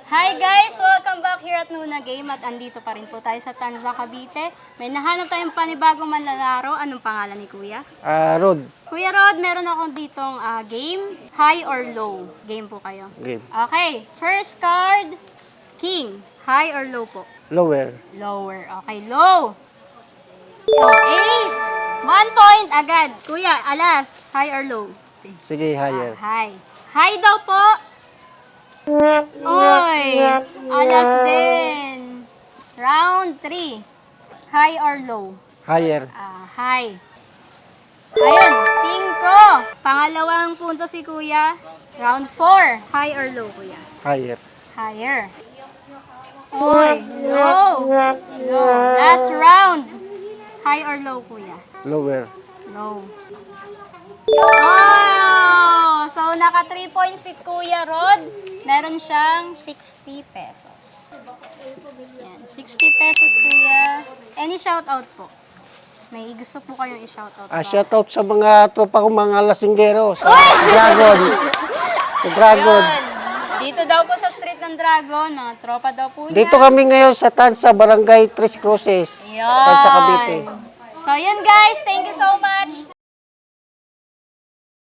Hi guys! Welcome back here at Nuna Game at andito pa rin po tayo sa Tanza, Cavite. May nahanap tayong panibagong manlalaro. Anong pangalan ni Kuya? Rod. Kuya Rod, meron akong ditong game, high or low. Game po kayo. Game. Okay, first card, king. High or low po? Lower. Lower. Okay, low. Oh, ace. 1 point agad. Kuya, alas, high or low? Sige, higher. High. High daw po. Oy, alas din. Round 3. High or low? Higher. High. Ayun, 5. Pangalawang punto si Kuya. Round 4. High or low, Kuya? Higher. Higher. Oy, low. Low. Last round. High or low, Kuya? Lower. Low. Oh! So, naka 3 points si Kuya Rod. Meron siyang 60 pesos. Yan, 60 pesos, Kuya. Any shoutout po? May gusto po kayong i-shoutout ba? Shoutout sa mga tropa ko, mga lasinggero sa Dragon. Sa Dragon. Yan. Dito daw po sa Street ng Dragon, mga tropa daw po niya. Dito kami ngayon sa Tansa, Barangay Tres Cruces. Yan. Tansa, Cavite. So, yun guys. Thank you so much.